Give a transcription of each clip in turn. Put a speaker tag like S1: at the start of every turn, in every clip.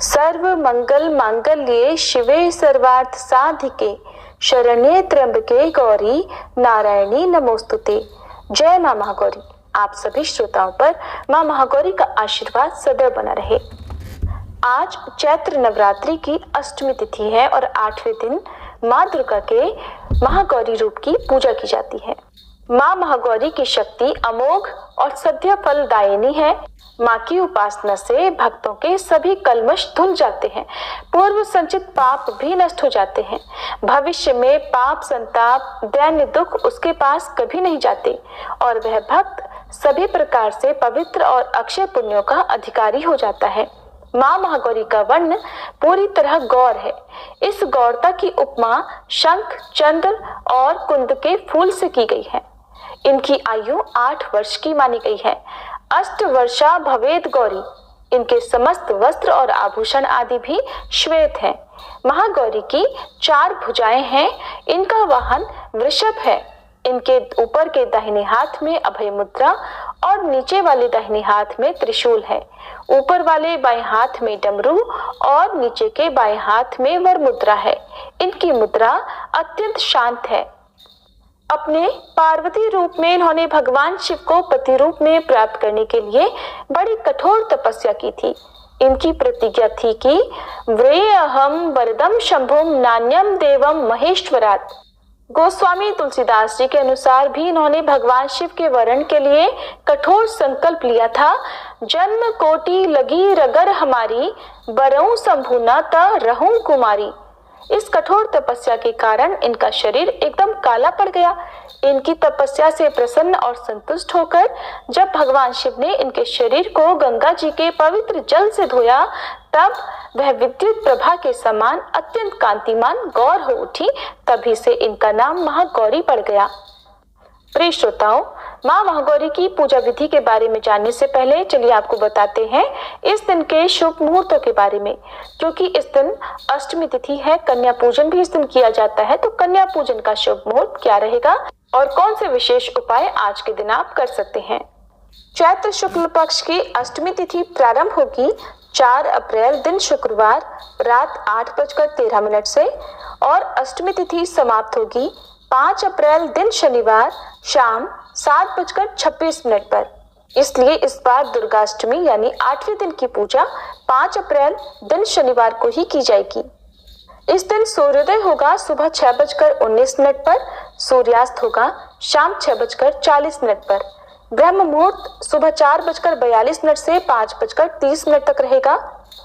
S1: सर्व मंगल मांगल्ये शिवे सर्वार्थ साधिके शरण्ये त्र्यंबके गौरी नारायणी नमोस्तुते। जय मां महागौरी। आप सभी श्रोताओं पर मां महागौरी का आशीर्वाद सदैव बना रहे। आज चैत्र नवरात्रि की अष्टमी तिथि है और 8वें दिन मां दुर्गा के महागौरी रूप की पूजा की जाती है। मां महागौरी की शक्ति अमोघ और सद्य फलदायिनी है। मां की उपासना से भक्तों के सभी कल्मश धुल जाते हैं, पूर्व संचित पाप भी नष्ट हो जाते हैं। भविष्य में पाप, संताप, दैन्य दुख उसके पास कभी नहीं जाते और वह भक्त सभी प्रकार से पवित्र और अक्षय पुण्यों का अधिकारी हो जाता है। मां महागौरी का वर्ण पूरी तरह गौर है। इस गौरता की उपमा शंख, चंद्र और कुंद के फूल से की गई है। इनकी आयु 8 वर्ष की मानी गई है। अष्ट वर्षा भवेद गौरी। इनके समस्त वस्त्र और आभूषण आदि भी श्वेत हैं। महागौरी की 4 भुजाएं हैं। इनका वाहन वृषभ है। इनके ऊपर के दाहिने हाथ में अभय मुद्रा और नीचे वाले दाहिने हाथ में त्रिशूल है। ऊपर वाले बाएं हाथ में डमरू और नीचे के बाएं हाथ में वर मुद्रा है। इनकी मुद्रा अत्यंत शांत है। अपने पार्वती रूप में इन्होंने भगवान शिव को पति रूप में प्राप्त करने के लिए बड़ी कठोर तपस्या की थी। इनकी प्रतिज्ञा थी कि व्रेयहम वरदम शंभुम नान्यम देवम महेश्वरात्। गोस्वामी तुलसीदास जी के अनुसार भी इन्होंने भगवान शिव के वरण के लिए कठोर संकल्प लिया था। जन्म कोटि लगी रगर हमारी, बरऊं शंभु न त रहूं कुमारी। इस कठोर तपस्या के कारण इनका शरीर एकदम काला पड़ गया। इनकी तपस्या से प्रसन्न और संतुष्ट होकर जब भगवान शिव ने इनके शरीर को गंगा जी के पवित्र जल से धोया, तब वह विद्युत प्रभा के समान अत्यंत कांतिमान गौर हो उठी। तभी से इनका नाम महागौरी पड़ गया। प्रिय श्रोताओं, मां महागौरी की पूजा विधि के बारे में जानने से पहले चलिए आपको बताते हैं इस दिन के शुभ मुहूर्तों के बारे में। क्योंकि इस दिन अष्टमी तिथि है, कन्या पूजन भी इस दिन किया जाता है, तो कन्या पूजन का शुभ मुहूर्त क्या रहेगा और कौन से विशेष उपाय आज के दिन आप कर सकते हैं। चैत्र शुक्ल पक्ष की अष्टमी तिथि प्रारंभ होगी 4 अप्रैल दिन शुक्रवार रात 8:13 से और अष्टमी तिथि समाप्त होगी 5 अप्रैल दिन शनिवार शाम 7:26 पर। इसलिए इस बार दुर्गाष्टमी यानी 8वें दिन की पूजा 5 अप्रैल दिन शनिवार को ही की जाएगी। इस दिन सूर्योदय होगा सुबह 6:19 पर, सूर्यास्त होगा शाम 6:40 पर। ब्रह्म मुहूर्त सुबह 4:42 से 5:30 तक रहेगा।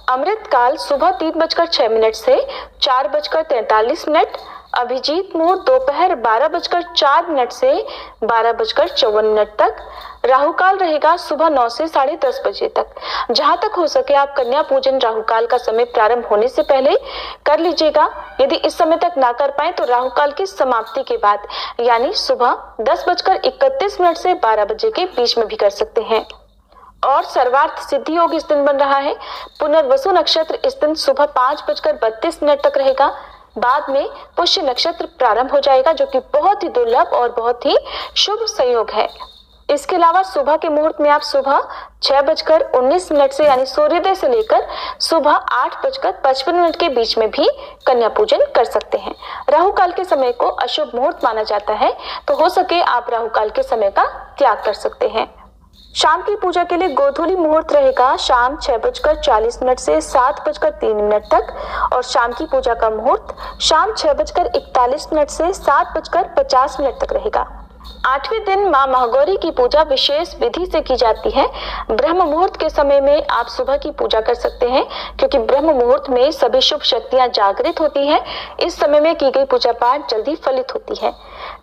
S1: अमृत काल सुबह 3:06 से 4:43। अभिजीत मुहूर्त दोपहर 12:04 से 12:54 तक। राहु काल रहेगा सुबह 9 से 10:30 बजे तक। जहां तक हो सके आप कन्या पूजन राहु काल का समय प्रारंभ होने से पहले कर लीजिएगा। यदि इस समय तक ना कर पाए तो राहु काल की समाप्ति के बाद यानी सुबह 10:31 से 12 बजे के बीच में भी कर सकते हैं। और सर्वार्थ सिद्धि योग इस दिन बन रहा है। पुनर्वसु नक्षत्र इस दिन सुबह 5:32 तक रहेगा। बाद में पुष्य नक्षत्र प्रारंभ हो जाएगा, जो कि बहुत ही दुर्लभ और बहुत ही शुभ संयोग है। इसके अलावा सुबह के मुहूर्त में आप सुबह 6:19 से यानी सूर्योदय से लेकर सुबह 8:55 के बीच में भी कन्या पूजन कर सकते हैं। राहु काल के समय को अशुभ मुहूर्त माना जाता है, तो हो सके आप राहु काल के समय का त्याग कर सकते हैं। शाम की पूजा के लिए गोधूली मुहूर्त रहेगा शाम 6:40 से 7:03 तक और शाम की पूजा का मुहूर्त शाम 6:41 से 7:50 तक रहेगा। 8वें दिन मां महागौरी की पूजा विशेष विधि से की जाती है। ब्रह्म मुहूर्त के समय में आप सुबह की पूजा कर सकते हैं, क्योंकि ब्रह्म मुहूर्त में सभी शुभ शक्तियां जागृत होती हैं। इस समय में की गई पूजा पाठ जल्दी फलित होती है।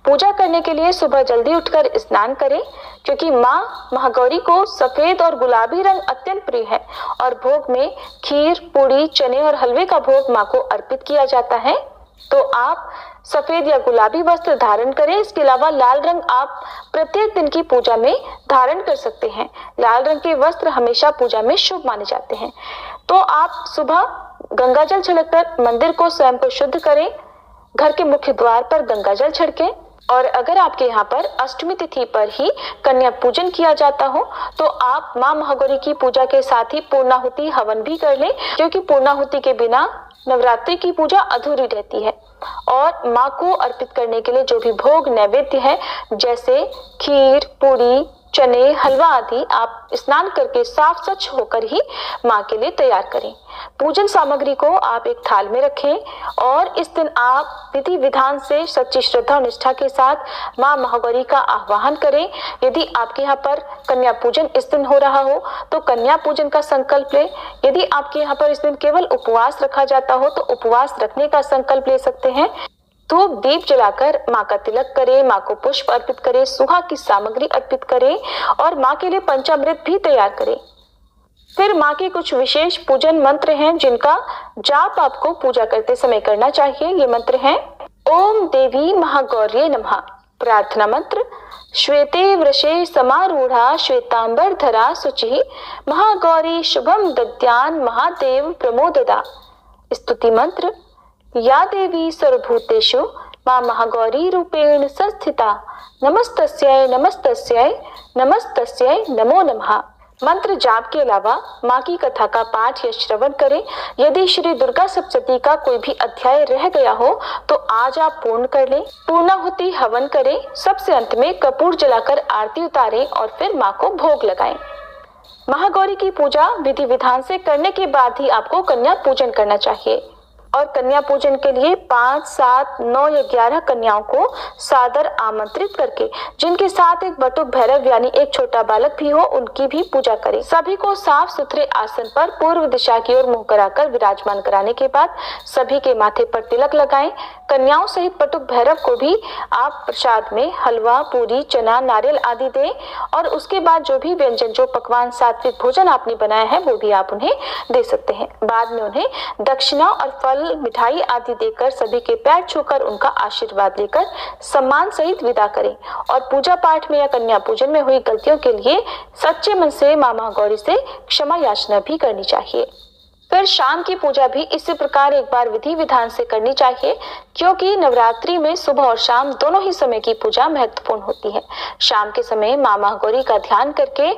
S1: पूजा करने के लिए सुबह जल्दी उठकर स्नान करें, क्योंकि मां महागौरी को सफेद और गुलाबी रंग अत्यंत प्रिय है और भोग में खीर, पूड़ी, चने और हलवे का भोग मां को अर्पित किया जाता है। तो आप सफेद या गुलाबी वस्त्र धारण करें। इसके अलावा लाल रंग आप प्रत्येक दिन की पूजा में धारण कर सकते हैं। लाल रंग के वस्त्र हमेशा पूजा में शुभ माने जाते हैं। तो आप सुबह गंगाजल छिड़ककर मंदिर को स्वयं को शुद्ध करें। घर के मुख्य द्वार पर गंगाजल छिड़कें। और अगर आपके यहाँ पर अष्टमी तिथि पर ही कन्या पूजन किया जाता हो तो आप माँ महागौरी की पूजा के साथ ही पूर्णाहुति हवन भी कर लें, क्योंकि पूर्णाहुति के बिना नवरात्रि की पूजा अधूरी रहती है। और माँ को अर्पित करने के लिए जो भी भोग नैवेद्य है, जैसे खीर, पूरी, चने, हलवा आदि आप स्नान करके साफ स्वच्छ होकर ही माँ के लिए तैयार करें। पूजन सामग्री को आप एक थाल में रखें और इस दिन आप विधि विधान से सच्ची श्रद्धा और निष्ठा के साथ माँ महागौरी का आह्वान करें। यदि आपके यहाँ पर कन्या पूजन इस दिन हो रहा हो तो कन्या पूजन का संकल्प लें। यदि आपके यहाँ पर इस दिन केवल उपवास रखा जाता हो तो उपवास रखने का संकल्प ले सकते हैं। धूप दीप जलाकर माँ का तिलक करें, माँ को पुष्प अर्पित करें, सुहा की सामग्री अर्पित करें और माँ के लिए पंचामृत भी तैयार करें। फिर माँ के कुछ विशेष पूजन मंत्र हैं जिनका जाप आपको पूजा करते समय करना चाहिए। ये मंत्र हैं: ओम देवी महागौर्ये नमः। प्रार्थना मंत्र: श्वेते वृषे समारूढ़ा श्वेतांबर धरा शुचि महागौरी शुभम दद्यान महादेव प्रमोददा। स्तुति मंत्र: या देवी सर्वभूतेषु मां महागौरी रूपेण संस्थिता नमस्तस्यै नमस्तस्यै नमस्तस्यै नमो नमः। मंत्र जाप के अलावा माँ की कथा का पाठ या श्रवण करें। यदि श्री दुर्गा सप्तशती का कोई भी अध्याय रह गया हो तो आज आप पूर्ण कर लें। पूर्णाहुति हवन करें। सबसे अंत में कपूर जलाकर आरती उतारें और फिर माँ को भोग लगाएं। महागौरी की पूजा विधि विधान से करने के बाद ही आपको कन्या पूजन करना चाहिए। और कन्या पूजन के लिए 5, 7, 9 या 11 कन्याओं को सादर आमंत्रित करके, जिनके साथ एक बटुक भैरव यानी एक छोटा बालक भी हो, उनकी भी पूजा करें। सभी को साफ सुथरे आसन पर पूर्व दिशा की ओर मुंह कराकर विराजमान कराने के बाद सभी के माथे पर तिलक लगाएं। कन्याओं सहित बटुक भैरव को भी आप प्रसाद में हलवा, पूरी, चना, नारियल आदि दें और उसके बाद जो भी व्यंजन, जो पकवान, सात्विक भोजन आपने बनाया है वो भी आप उन्हें दे सकते हैं। बाद में उन्हें दक्षिणा और फल, मिठाई आदि देकर सभी के पैर छूकर उनका आशीर्वाद लेकर सम्मान सहित विदा करें। और पूजा पाठ में या कन्या पूजन में हुई गलतियों के लिए सच्चे मन से माँ महागौरी से क्षमा याचना भी करनी चाहिए। फिर शाम की पूजा भी इसी प्रकार एक बार विधि विधान से करनी चाहिए, क्योंकि नवरात्रि में सुबह और शाम दोनों ही समय की पूजा महत्वपूर्ण होती है। शाम के समय माँ महागौरी का ध्यान करके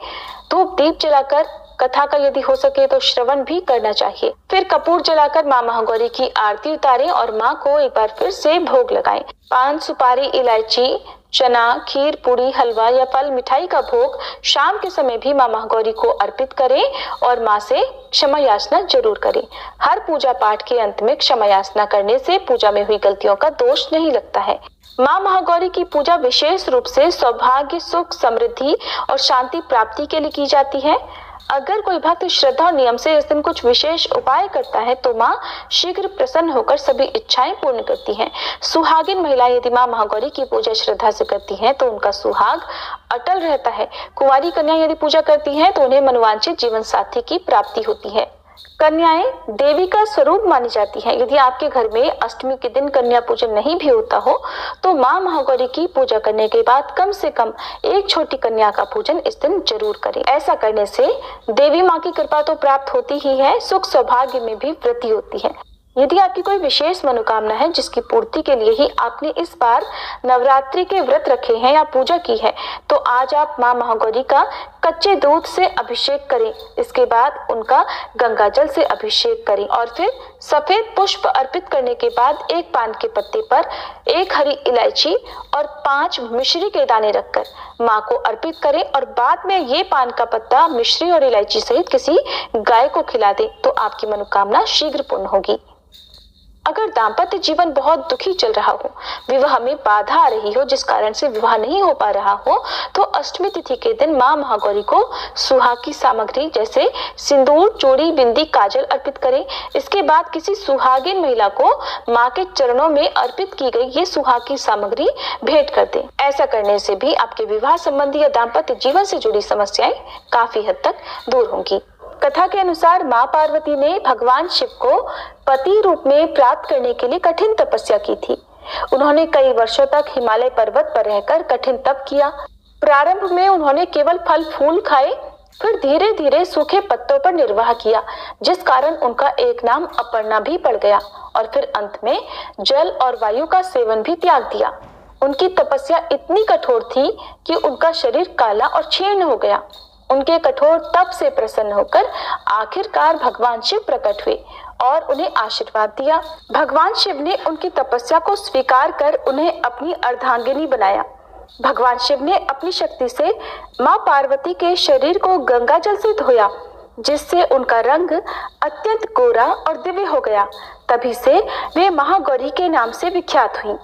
S1: धूप दीप जलाकर कथा का यदि हो सके तो श्रवण भी करना चाहिए। फिर कपूर जलाकर माँ महागौरी की आरती उतारें और माँ को एक बार फिर से भोग लगाएं। पान, सुपारी, इलायची, चना, खीर, पूरी, हलवा या फल, मिठाई का भोग शाम के समय भी माँ महागौरी को अर्पित करें और माँ से क्षमा याचना जरूर करें। हर पूजा पाठ के अंत में क्षमा याचना करने से पूजा में हुई गलतियों का दोष नहीं लगता है। माँ महागौरी की पूजा विशेष रूप से सौभाग्य, सुख, समृद्धि और शांति प्राप्ति के लिए की जाती है। अगर कोई भक्त श्रद्धा और नियम से इस दिन कुछ विशेष उपाय करता है तो माँ शीघ्र प्रसन्न होकर सभी इच्छाएं पूर्ण करती हैं। सुहागिन महिलाएं यदि माँ महागौरी की पूजा श्रद्धा से करती हैं तो उनका सुहाग अटल रहता है। कुंवारी कन्या यदि पूजा करती हैं तो उन्हें मनोवांछित जीवन साथी की प्राप्ति होती है। कन्याएं देवी का स्वरूप मानी जाती हैं। यदि आपके घर में अष्टमी के दिन कन्या पूजन नहीं भी होता हो तो माँ महागौरी की पूजा करने के बाद कम से कम एक छोटी कन्या का पूजन इस दिन जरूर करें। ऐसा करने से देवी माँ की कृपा तो प्राप्त होती ही है, सुख सौभाग्य में भी वृद्धि होती है। यदि आपकी कोई विशेष मनोकामना है जिसकी पूर्ति के लिए ही आपने इस बार नवरात्रि के व्रत रखे हैं या पूजा की है तो आज आप माँ महागौरी का कच्चे दूध से अभिषेक करें। इसके बाद उनका गंगा जल से अभिषेक करें और फिर सफेद पुष्प अर्पित करने के बाद एक पान के पत्ते पर एक हरी इलायची और 5 मिश्री के दाने रखकर माँ को अर्पित करें और बाद में ये पान का पत्ता मिश्री और इलायची सहित किसी गाय को खिला दें तो आपकी मनोकामना शीघ्र पूर्ण होगी। अगर दाम्पत्य जीवन बहुत दुखी चल रहा हो, विवाह में बाधा आ रही हो जिस कारण से विवाह नहीं हो पा रहा हो तो अष्टमी तिथि के दिन माँ महागौरी को सुहाग की सामग्री जैसे सिंदूर, चूड़ी, बिंदी, काजल अर्पित करें। इसके बाद किसी सुहागिन महिला को माँ के चरणों में अर्पित की गई ये सुहाग की सामग्री भेंट कर दें। ऐसा करने से भी आपके विवाह संबंधी या दाम्पत्य जीवन से जुड़ी समस्याएं काफी हद तक दूर होंगी। कथा के अनुसार माँ पार्वती ने भगवान शिव को पति रूप में प्राप्त करने के लिए कठिन तपस्या की थी। उन्होंने कई वर्षों तक हिमालय पर्वत पर रहकर कठिन तप किया। प्रारंभ में उन्होंने केवल फल फूल खाए, फिर धीरे धीरे सूखे पत्तों पर निर्वाह किया, जिस कारण उनका एक नाम अपर्णा भी पड़ गया और फिर अंत में जल और वायु का सेवन भी त्याग दिया। उनकी तपस्या इतनी कठोर थी कि उनका शरीर काला और क्षीण हो गया। उनके कठोर तप से प्रसन्न होकर आखिरकार भगवान शिव प्रकट हुए और उन्हें आशीर्वाद दिया। भगवान शिव ने उनकी तपस्या को स्वीकार कर उन्हें अपनी अर्धांगिनी बनाया। भगवान शिव ने अपनी शक्ति से मां पार्वती के शरीर को गंगा जल से धोया, जिससे उनका रंग अत्यंत गोरा और दिव्य हो गया। तभी से वे महागौरी के नाम से विख्यात हुई।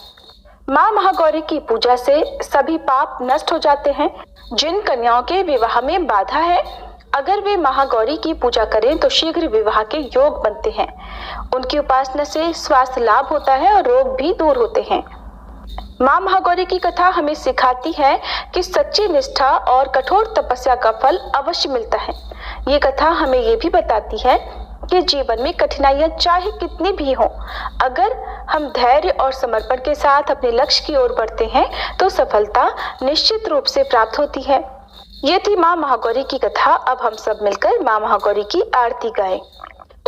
S1: मां महागौरी की पूजा से सभी पाप नष्ट हो जाते हैं। जिन कन्याओं के विवाह में बाधा है, अगर वे महागौरी की पूजा करें तो शीघ्र विवाह के योग बनते हैं। उनकी उपासना से स्वास्थ्य लाभ होता है और रोग भी दूर होते हैं। मां महागौरी की कथा हमें सिखाती है कि सच्ची निष्ठा और कठोर तपस्या का फल अवश्य मिलता है। ये कथा हमें ये भी बताती है कि जीवन में कठिनाइयां चाहे कितनी भी हों, अगर हम धैर्य और समर्पण के साथ अपने लक्ष्य की ओर बढ़ते हैं तो सफलता निश्चित रूप से प्राप्त होती है। ये थी मां महागौरी की कथा। अब हम सब मिलकर मां महागौरी की आरती गाएं।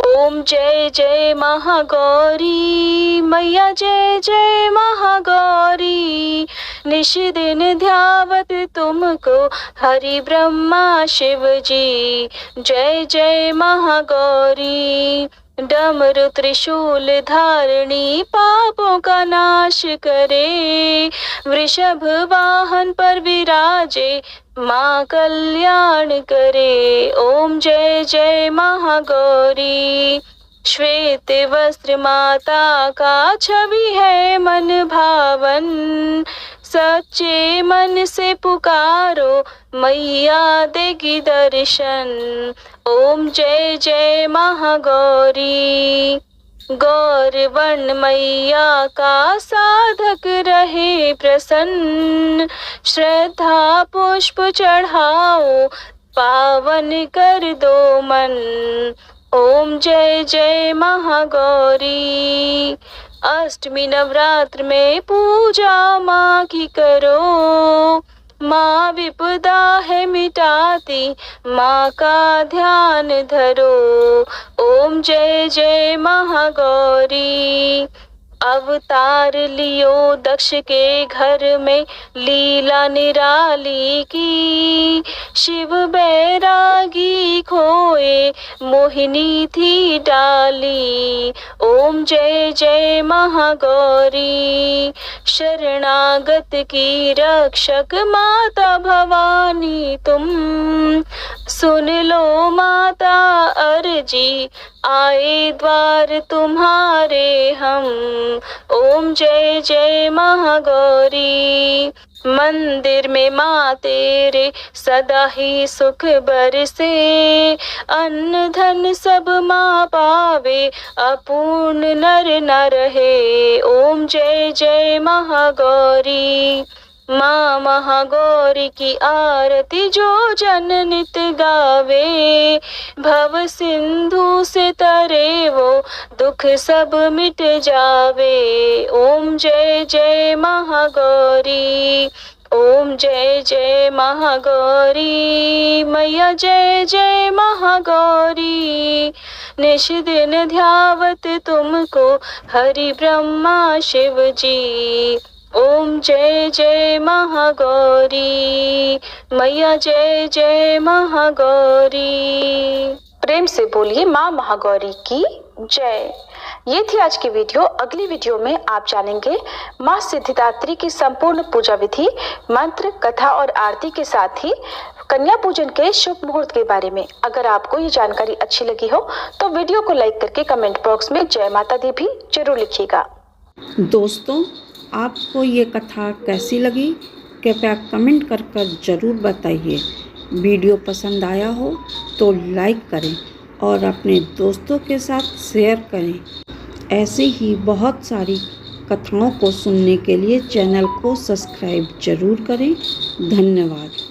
S1: ओम जय जय महागौरी मैया, जय जय महागौरी। निश दिन ध्यावत तुमको हरि ब्रह्मा शिव जी। जय जय महागौरी। डमरू त्रिशूल धारणी पापों का नाश करे। वृषभ वाहन पर विराजे माँ कल्याण करे। ओम जय जय महागौरी। श्वेत वस्त्र माता का छवि है मन भावन। सच्चे मन से पुकारो मैया देगी दर्शन। ओम जय जय महागौरी। गौर वर्ण मैया का साधक रहे प्रसन्न। श्रद्धा पुष्प चढ़ाओ पावन कर दो मन। ओम जय जय महागौरी। अष्टमी नवरात्र में पूजा माँ की करो। माँ विपदा है मिटाती, माँ का ध्यान धरो। ओम जय जय महागौरी। अवतार लियो दक्ष के घर में लीला निराली की। शिव बैरागी खोए मोहिनी थी डाली। ओम जय जय महागौरी। शरणागत की रक्षक माता भवानी तुम। सुन लो माता अर्जी, आए द्वार तुम्हारे हम। ओम जय जय महागौरी। मंदिर में माँ तेरे सदा ही सुख बरसे। अन्न धन सब माँ पावे, अपूर्ण नर न रहे। ओम जय जय महागौरी। माँ महागौरी की आरती जो जन नित गावे। भव सिंधु से तरे वो दुख सब मिट जावे। ओम जय जय महागौरी। ओम जय जय महागौरी मैया, जय जय महागौरी। निश दिन ध्यावत तुमको हरि ब्रह्मा शिव जी। ओम जय जय महागौरी मैया, जय जय महागौरी। प्रेम से बोलिए माँ महागौरी की जय। ये थी आज की वीडियो। अगली वीडियो में आप जानेंगे माँ सिद्धिदात्री की संपूर्ण पूजा विधि, मंत्र, कथा और आरती के साथ ही कन्या पूजन के शुभ मुहूर्त के बारे में। अगर आपको ये जानकारी अच्छी लगी हो तो वीडियो को लाइक करके कमेंट बॉक्स में जय माता दी भी जरूर लिखिएगा।
S2: दोस्तों, आपको ये कथा कैसी लगी कृपया कमेंट कर ज़रूर बताइए। वीडियो पसंद आया हो तो लाइक करें और अपने दोस्तों के साथ शेयर करें। ऐसे ही बहुत सारी कथाओं को सुनने के लिए चैनल को सब्सक्राइब ज़रूर करें। धन्यवाद।